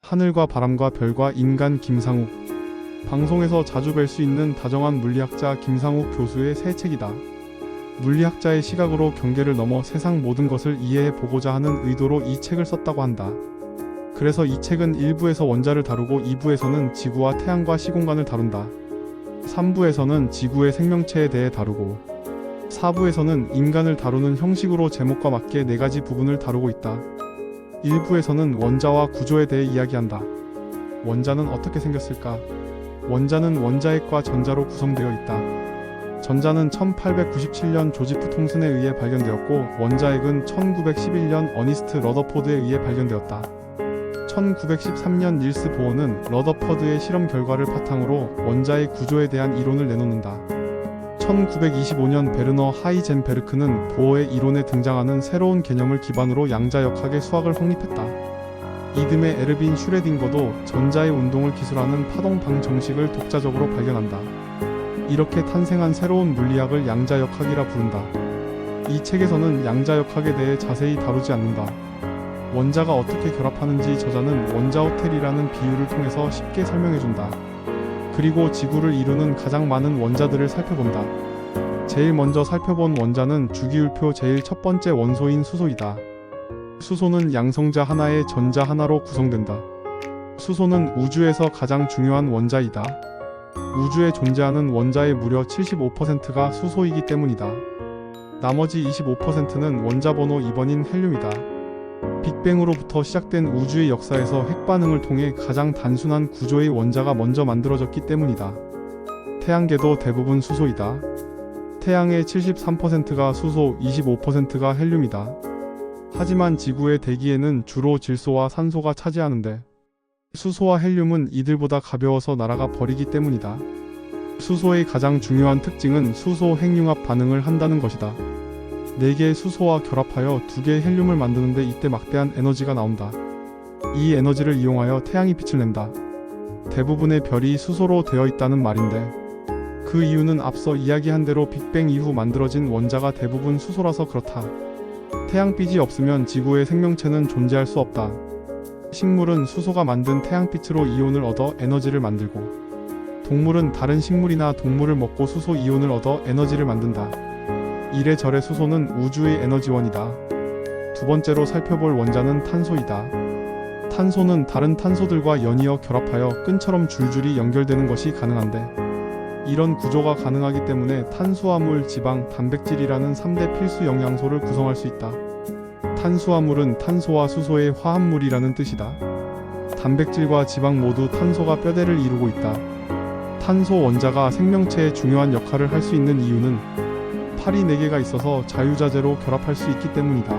하늘과 바람과 별과 인간 김상욱. 방송에서 자주 뵐 수 있는 다정한 물리학자 김상욱 교수의 새 책이다. 물리학자의 시각으로 경계를 넘어 세상 모든 것을 이해해 보고자 하는 의도로 이 책을 썼다고 한다. 그래서 이 책은 1부에서 원자를 다루고 2부에서는 지구와 태양과 시공간을 다룬다. 3부에서는 지구의 생명체에 대해 다루고 4부에서는 인간을 다루는 형식으로 제목과 맞게 4가지 부분을 다루고 있다. 1부에서는 원자와 구조에 대해 이야기한다. 원자는 어떻게 생겼을까? 원자는 원자핵과 전자로 구성되어 있다. 전자는 1897년 조지프 톰슨에 의해 발견되었고 원자핵은 1911년 어니스트 러더포드에 의해 발견되었다. 1913년 닐스 보어는 러더퍼드의 실험 결과를 바탕으로 원자의 구조에 대한 이론을 내놓는다. 1925년 베르너 하이젠베르크는 보어의 이론에 등장하는 새로운 개념을 기반으로 양자역학의 수학을 확립했다. 이듬해 에르빈 슈레딩거도 전자의 운동을 기술하는 파동방 정식을 독자적으로 발견한다. 이렇게 탄생한 새로운 물리학을 양자역학이라 부른다. 이 책에서는 양자역학에 대해 자세히 다루지 않는다. 원자가 어떻게 결합하는지 저자는 원자 호텔이라는 비유를 통해서 쉽게 설명해준다. 그리고 지구를 이루는 가장 많은 원자들을 살펴본다. 제일 먼저 살펴본 원자는 주기율표 제일 첫 번째 원소인 수소이다. 수소는 양성자 하나에 전자 하나로 구성된다. 수소는 우주에서 가장 중요한 원자이다. 우주에 존재하는 원자의 무려 75%가 수소이기 때문이다. 나머지 25%는 원자 번호 2번인 헬륨이다. 빅뱅으로부터 시작된 우주의 역사에서 핵반응을 통해 가장 단순한 구조의 원자가 먼저 만들어졌기 때문이다. 태양계도 대부분 수소이다. 태양의 73%가 수소, 25%가 헬륨이다. 하지만 지구의 대기에는 주로 질소와 산소가 차지하는데 수소와 헬륨은 이들보다 가벼워서 날아가 버리기 때문이다. 수소의 가장 중요한 특징은 수소 핵융합 반응을 한다는 것이다. 4개의 수소와 결합하여 2개의 헬륨을 만드는데 이때 막대한 에너지가 나온다. 이 에너지를 이용하여 태양이 빛을 낸다. 대부분의 별이 수소로 되어 있다는 말인데 그 이유는 앞서 이야기한 대로 빅뱅 이후 만들어진 원자가 대부분 수소라서 그렇다. 태양빛이 없으면 지구의 생명체는 존재할 수 없다. 식물은 수소가 만든 태양빛으로 이온을 얻어 에너지를 만들고 동물은 다른 식물이나 동물을 먹고 수소 이온을 얻어 에너지를 만든다. 이래저래 수소는 우주의 에너지원이다. 두 번째로 살펴볼 원자는 탄소이다. 탄소는 다른 탄소들과 연이어 결합하여 끈처럼 줄줄이 연결되는 것이 가능한데 이런 구조가 가능하기 때문에 탄수화물, 지방, 단백질이라는 3대 필수 영양소를 구성할 수 있다. 탄수화물은 탄소와 수소의 화합물이라는 뜻이다. 단백질과 지방 모두 탄소가 뼈대를 이루고 있다. 탄소 원자가 생명체에 중요한 역할을 할 수 있는 이유는 팔이 4개가 있어서 자유자재로 결합할 수 있기 때문이다.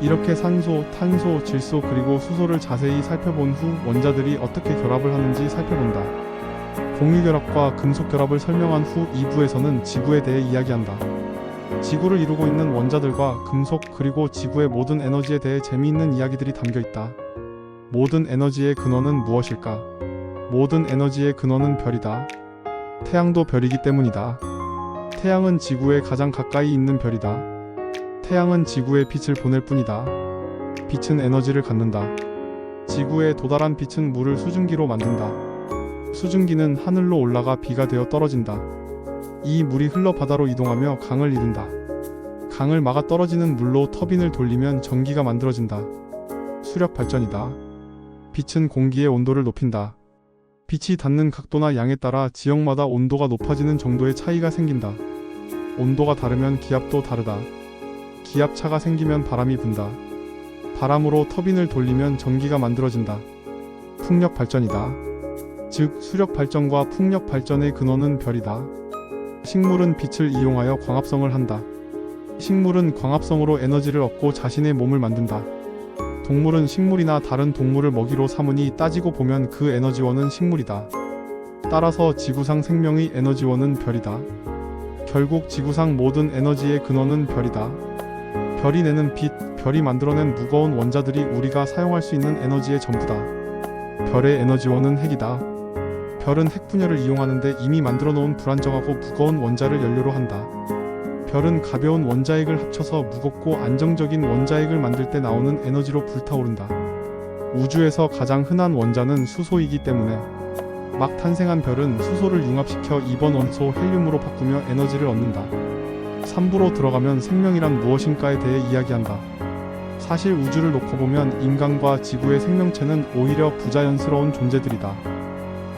이렇게 산소, 탄소, 질소 그리고 수소를 자세히 살펴본 후 원자들이 어떻게 결합을 하는지 살펴본다. 공유결합과 금속결합을 설명한 후 2부에서는 지구에 대해 이야기한다. 지구를 이루고 있는 원자들과 금속 그리고 지구의 모든 에너지에 대해 재미있는 이야기들이 담겨있다. 모든 에너지의 근원은 무엇일까? 모든 에너지의 근원은 별이다. 태양도 별이기 때문이다. 태양은 지구에 가장 가까이 있는 별이다. 태양은 지구에 빛을 보낼 뿐이다. 빛은 에너지를 갖는다. 지구에 도달한 빛은 물을 수증기로 만든다. 수증기는 하늘로 올라가 비가 되어 떨어진다. 이 물이 흘러 바다로 이동하며 강을 이룬다. 강을 막아 떨어지는 물로 터빈을 돌리면 전기가 만들어진다. 수력 발전이다. 빛은 공기의 온도를 높인다. 빛이 닿는 각도나 양에 따라 지역마다 온도가 높아지는 정도의 차이가 생긴다. 온도가 다르면 기압도 다르다. 기압차가 생기면 바람이 분다. 바람으로 터빈을 돌리면 전기가 만들어진다. 풍력 발전이다. 즉 수력 발전과 풍력 발전의 근원은 별이다. 식물은 빛을 이용하여 광합성을 한다. 식물은 광합성으로 에너지를 얻고 자신의 몸을 만든다. 동물은 식물이나 다른 동물을 먹이로 삼으니 따지고 보면 그 에너지원은 식물이다. 따라서 지구상 생명의 에너지원은 별이다. 결국 지구상 모든 에너지의 근원은 별이다. 별이 내는 빛, 별이 만들어낸 무거운 원자들이 우리가 사용할 수 있는 에너지의 전부다. 별의 에너지원은 핵이다. 별은 핵 분열을 이용하는데 이미 만들어 놓은 불안정하고 무거운 원자를 연료로 한다. 별은 가벼운 원자핵을 합쳐서 무겁고 안정적인 원자핵을 만들 때 나오는 에너지로 불타오른다. 우주에서 가장 흔한 원자는 수소이기 때문에 막 탄생한 별은 수소를 융합시켜 2번 원소 헬륨으로 바꾸며 에너지를 얻는다. 3부로 들어가면 생명이란 무엇인가에 대해 이야기한다. 사실 우주를 놓고 보면 인간과 지구의 생명체는 오히려 부자연스러운 존재들이다.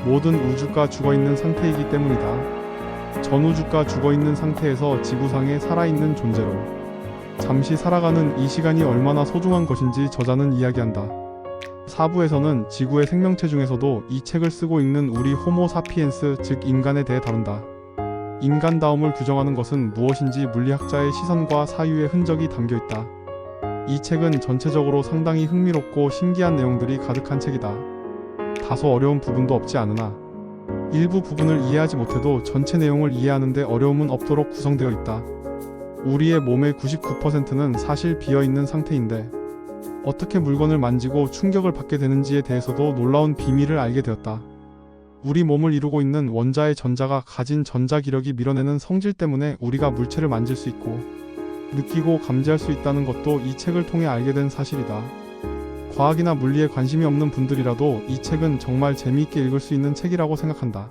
모든 우주가 죽어있는 상태이기 때문이다. 전 우주가 죽어있는 상태에서 지구상에 살아있는 존재로 잠시 살아가는 이 시간이 얼마나 소중한 것인지 저자는 이야기한다. 4부에서는 지구의 생명체 중에서도 이 책을 쓰고 있는 우리 호모 사피엔스 즉 인간에 대해 다룬다. 인간다움을 규정하는 것은 무엇인지 물리학자의 시선과 사유의 흔적이 담겨있다. 이 책은 전체적으로 상당히 흥미롭고 신기한 내용들이 가득한 책이다. 다소 어려운 부분도 없지 않으나 일부 부분을 이해하지 못해도 전체 내용을 이해하는 데 어려움은 없도록 구성되어 있다. 우리의 몸의 99%는 사실 비어있는 상태인데 어떻게 물건을 만지고 충격을 받게 되는지에 대해서도 놀라운 비밀을 알게 되었다. 우리 몸을 이루고 있는 원자의 전자가 가진 전자 기력이 밀어내는 성질 때문에 우리가 물체를 만질 수 있고 느끼고 감지할 수 있다는 것도 이 책을 통해 알게 된 사실이다. 과학이나 물리에 관심이 없는 분들이라도 이 책은 정말 재미있게 읽을 수 있는 책이라고 생각한다.